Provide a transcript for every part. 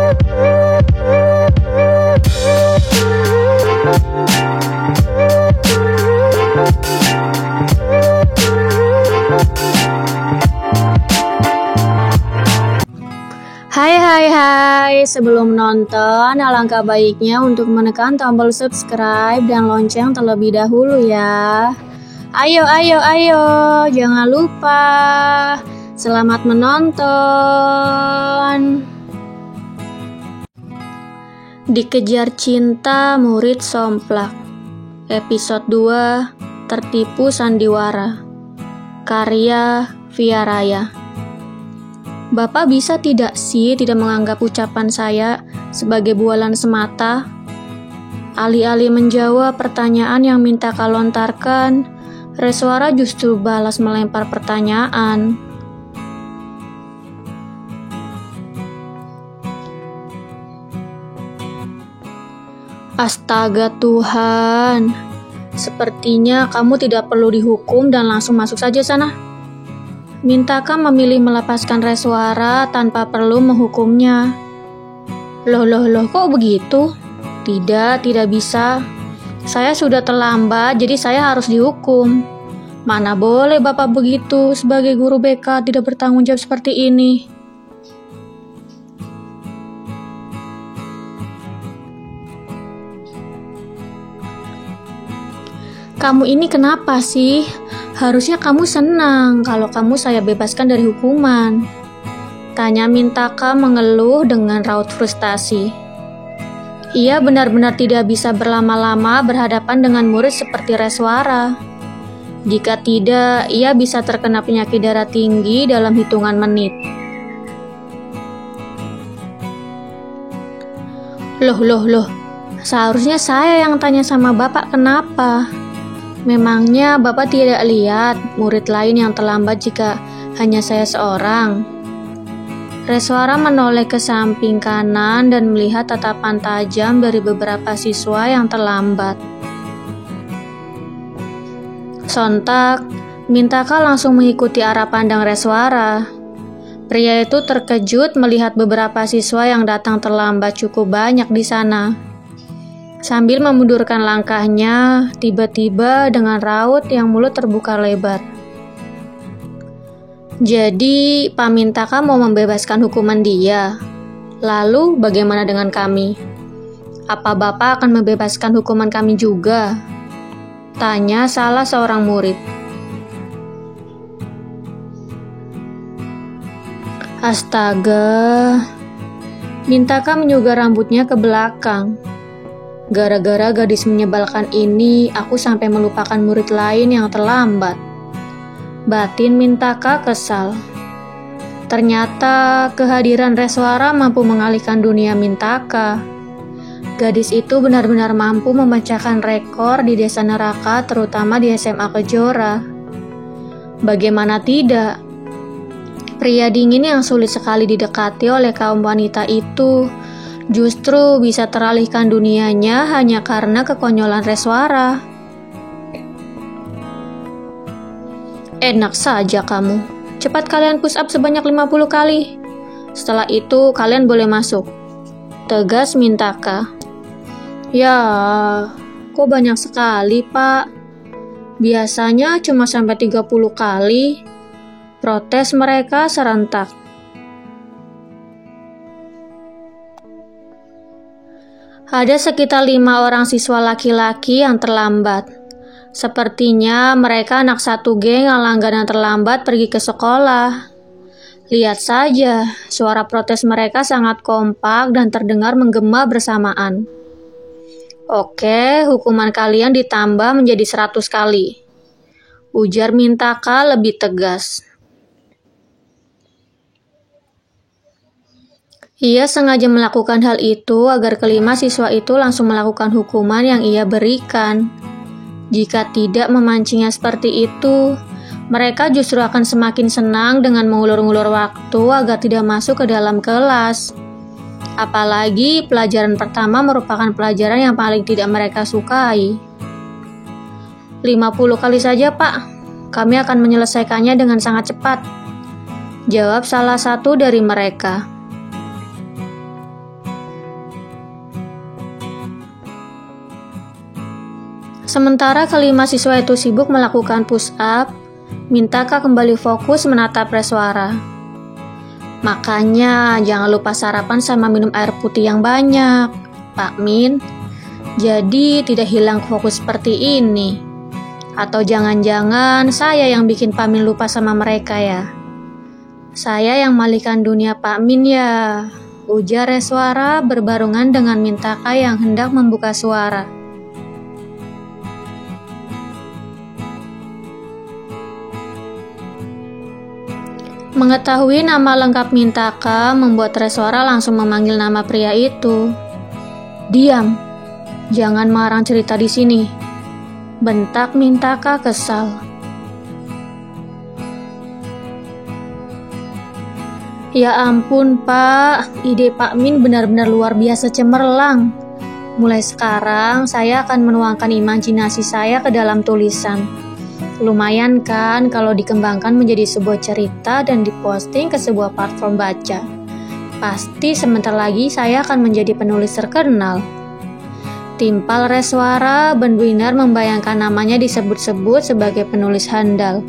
Hai, sebelum nonton, alangkah baiknya untuk menekan tombol subscribe dan lonceng terlebih dahulu ya. Ayo, jangan lupa. Selamat menonton. Dikejar cinta murid somplak. Episode 2, Tertipu Sandiwara. Karya Via Raya. Bapak bisa tidak menganggap ucapan saya sebagai bualan semata? Alih-alih menjawab pertanyaan yang minta kau lontarkan, Reswara justru balas melempar pertanyaan. Astaga Tuhan, sepertinya kamu tidak perlu dihukum dan langsung masuk saja sana. Mintaka memilih melepaskan Reswara tanpa perlu menghukumnya. Loh, kok begitu? Tidak bisa. Saya sudah terlambat, jadi saya harus dihukum. Mana boleh Bapak begitu, sebagai guru BK tidak bertanggung jawab seperti ini. Kamu ini kenapa sih? Harusnya kamu senang kalau kamu saya bebaskan dari hukuman. Tanya Mintaka mengeluh dengan raut frustasi. Ia benar-benar tidak bisa berlama-lama berhadapan dengan murid seperti Reswara. Jika tidak, ia bisa terkena penyakit darah tinggi dalam hitungan menit. Loh. Seharusnya saya yang tanya sama Bapak kenapa? Memangnya Bapak tidak lihat murid lain yang terlambat jika hanya saya seorang? Reswara menoleh ke samping kanan dan melihat tatapan tajam dari beberapa siswa yang terlambat. Sontak, Mintaka langsung mengikuti arah pandang Reswara. Pria itu terkejut melihat beberapa siswa yang datang terlambat cukup banyak di sana. Sambil memundurkan langkahnya, tiba-tiba dengan raut yang mulut terbuka lebar. Jadi, Pak Mintaka mau membebaskan hukuman dia. Lalu, bagaimana dengan kami? Apa Bapak akan membebaskan hukuman kami juga? Tanya salah seorang murid. Astaga. Mintaka menyugar rambutnya ke belakang. Gara-gara gadis menyebalkan ini, aku sampai melupakan murid lain yang terlambat. Batin Mintaka kesal. Ternyata kehadiran Reswara mampu mengalihkan dunia Mintaka. Gadis itu benar-benar mampu memecahkan rekor di desa neraka, terutama di SMA Kejora. Bagaimana tidak? Pria dingin yang sulit sekali didekati oleh kaum wanita itu justru bisa teralihkan dunianya hanya karena kekonyolan Reswara. Enak saja kamu. Cepat kalian push up sebanyak 50 kali. Setelah itu kalian boleh masuk. Tegas Mintaka. Ya, kok banyak sekali Pak? Biasanya cuma sampai 30 kali. Protes mereka serentak. Ada sekitar 5 orang siswa laki-laki yang terlambat. Sepertinya mereka anak satu geng yang langganan terlambat pergi ke sekolah. Lihat saja, suara protes mereka sangat kompak dan terdengar menggema bersamaan. Oke, hukuman kalian ditambah menjadi 100 kali. Ujar Mintaka lebih tegas. Ia sengaja melakukan hal itu agar kelima siswa itu langsung melakukan hukuman yang ia berikan. Jika tidak memancingnya seperti itu, mereka justru akan semakin senang dengan mengulur-ngulur waktu agar tidak masuk ke dalam kelas. Apalagi pelajaran pertama merupakan pelajaran yang paling tidak mereka sukai. 50 kali saja Pak, kami akan menyelesaikannya dengan sangat cepat. Jawab salah satu dari mereka. Sementara kelima siswa itu sibuk melakukan push up, Mintaka kembali fokus menatap Reswara. Makanya jangan lupa sarapan sama minum air putih yang banyak, Pak Min. Jadi tidak hilang fokus seperti ini. Atau jangan-jangan saya yang bikin Pak Min lupa sama mereka ya. Saya yang malihkan dunia Pak Min ya, ujar Reswara berbarungan dengan Mintaka yang hendak membuka suara. Mengetahui nama lengkap Mintaka membuat Reswara langsung memanggil nama pria itu. Diam, jangan mengarang cerita di sini, bentak Mintaka kesal. Ya ampun Pak, ide Pak Min benar-benar luar biasa cemerlang. Mulai sekarang saya akan menuangkan imajinasi saya ke dalam tulisan. Lumayan kan kalau dikembangkan menjadi sebuah cerita dan diposting ke sebuah platform baca. Pasti sebentar lagi saya akan menjadi penulis terkenal. Timpal Reswara benar-benar membayangkan namanya disebut-sebut sebagai penulis handal.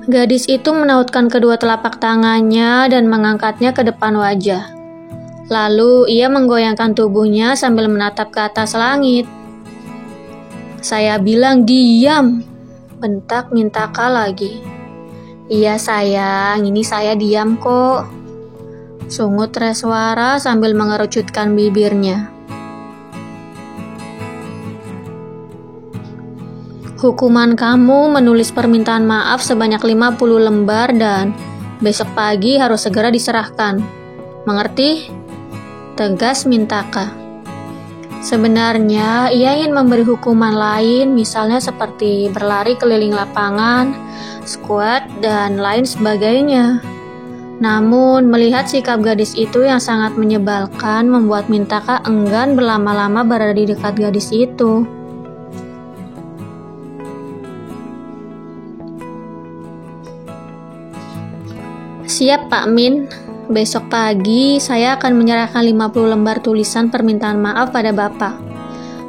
Gadis itu menautkan kedua telapak tangannya dan mengangkatnya ke depan wajah. Lalu ia menggoyangkan tubuhnya sambil menatap ke atas langit. Saya bilang diam, bentak Mintaka lagi. Iya sayang, ini saya diam kok, sungut Reswara sambil mengerucutkan bibirnya. Hukuman kamu menulis permintaan maaf sebanyak 50 lembar dan besok pagi harus segera diserahkan. Mengerti? Tegas Mintaka. Sebenarnya ia ingin memberi hukuman lain, misalnya seperti berlari keliling lapangan, squat, dan lain sebagainya. Namun melihat sikap gadis itu yang sangat menyebalkan membuat Mintaka enggan berlama-lama berada di dekat gadis itu. Siap Pak Min, besok pagi saya akan menyerahkan 50 lembar tulisan permintaan maaf pada Bapak.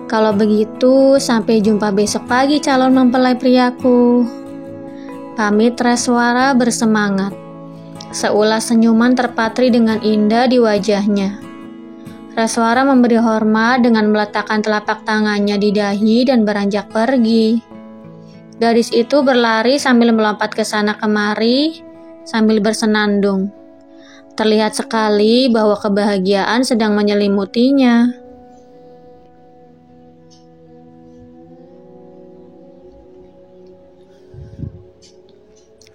Kalau begitu, sampai jumpa besok pagi calon mempelai priaku. Pamit Reswara bersemangat. Seulas senyuman terpatri dengan indah di wajahnya. Reswara memberi hormat dengan meletakkan telapak tangannya di dahi dan beranjak pergi. Gadis itu berlari sambil melompat ke sana kemari, sambil bersenandung. Terlihat sekali bahwa kebahagiaan sedang menyelimutinya.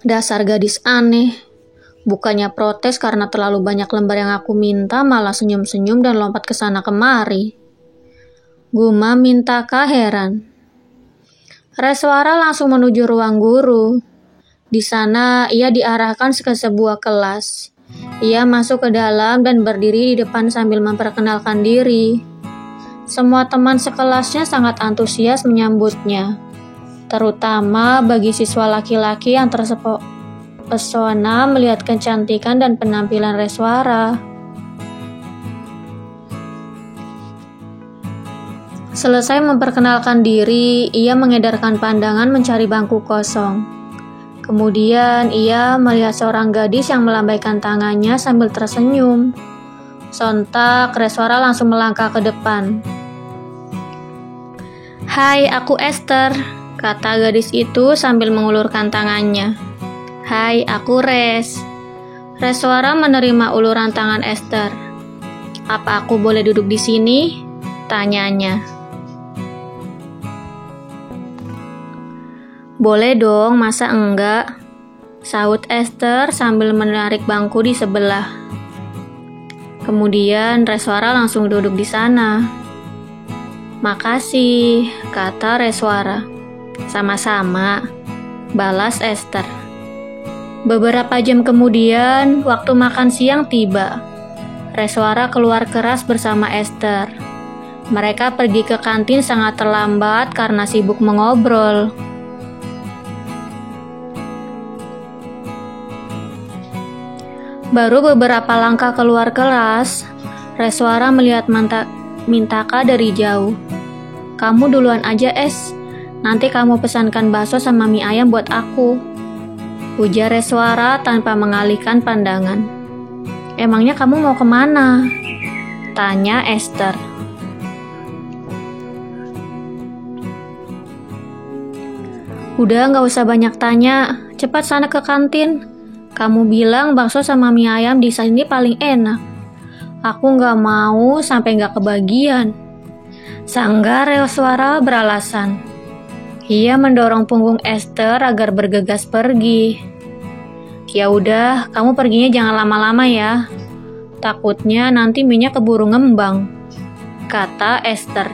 Dasar gadis aneh. Bukannya protes karena terlalu banyak lembar yang aku minta, malah senyum-senyum dan lompat ke sana kemari. Gumam Mintaka heran. Reswara langsung menuju ruang guru. Di sana, ia diarahkan ke sebuah kelas. Ia masuk ke dalam dan berdiri di depan sambil memperkenalkan diri. Semua teman sekelasnya sangat antusias menyambutnya, terutama bagi siswa laki-laki yang terpesona melihat kecantikan dan penampilan Reswara. Selesai memperkenalkan diri, ia mengedarkan pandangan mencari bangku kosong. Kemudian ia melihat seorang gadis yang melambaikan tangannya sambil tersenyum. Sontak Reswara langsung melangkah ke depan. Hai, aku Esther, kata gadis itu sambil mengulurkan tangannya. Hai, aku Res. Reswara menerima uluran tangan Esther. Apa aku boleh duduk di sini? Tanyanya. Boleh dong, masa enggak? Sahut Esther sambil menarik bangku di sebelah. Kemudian Reswara langsung duduk di sana. Makasih, kata Reswara. Sama-sama, balas Esther. Beberapa jam kemudian, waktu makan siang tiba. Reswara keluar keras bersama Esther. Mereka pergi ke kantin sangat terlambat karena sibuk mengobrol. Baru beberapa langkah keluar kelas, Reswara melihat Mintaka dari jauh. "Kamu duluan aja, Es. Nanti kamu pesankan bakso sama mie ayam buat aku," ujar Reswara tanpa mengalihkan pandangan. "Emangnya kamu mau kemana?" tanya Esther. "Udah gak usah banyak tanya, cepat sana ke kantin. Kamu bilang bakso sama mie ayam di sini paling enak. Aku gak mau sampai gak kebagian," sanggar Reswara beralasan. Ia mendorong punggung Esther agar bergegas pergi. "Ya udah, kamu perginya jangan lama-lama ya. Takutnya nanti minyak keburu ngembang," kata Esther.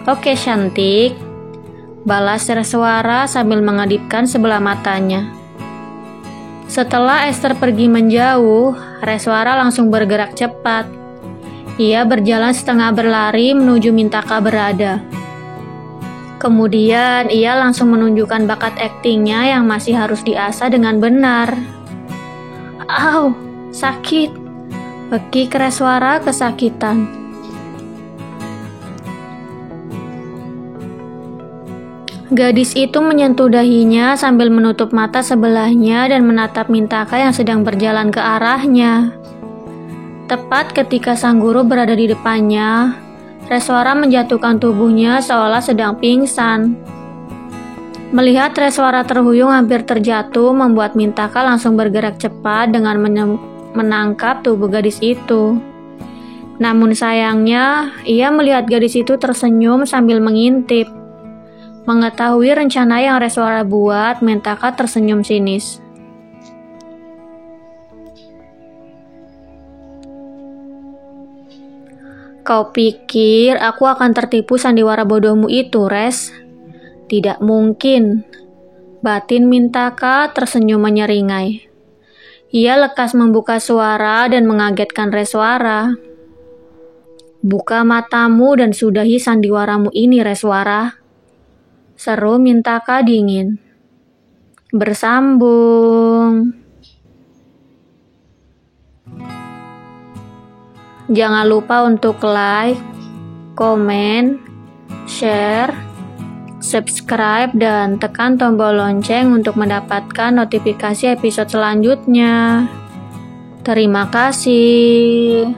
"Oke, cantik," balas Reswara sambil mengedipkan sebelah matanya. Setelah Esther pergi menjauh, Reswara langsung bergerak cepat. Ia berjalan setengah berlari menuju Mintaka berada. Kemudian ia langsung menunjukkan bakat aktingnya yang masih harus diasah dengan benar. "Au, sakit!" bekik Reswara kesakitan. Gadis itu menyentuh dahinya sambil menutup mata sebelahnya dan menatap Mintaka yang sedang berjalan ke arahnya. Tepat ketika sang guru berada di depannya, Reswara menjatuhkan tubuhnya seolah sedang pingsan. Melihat Reswara terhuyung hampir terjatuh membuat Mintaka langsung bergerak cepat dengan menangkap tubuh gadis itu. Namun sayangnya, ia melihat gadis itu tersenyum sambil mengintip. Mengetahui rencana yang Reswara buat, Mintaka tersenyum sinis. "Kau pikir aku akan tertipu sandiwara bodohmu itu, Res? Tidak mungkin," batin Mintaka tersenyum menyeringai. Ia lekas membuka suara dan mengagetkan Reswara. "Buka matamu dan sudahi sandiwaramu ini, Reswara," seru Mintaka dingin. "Bersambung." Jangan lupa untuk like, komen, share, subscribe, dan tekan tombol lonceng untuk mendapatkan notifikasi episode selanjutnya. Terima kasih.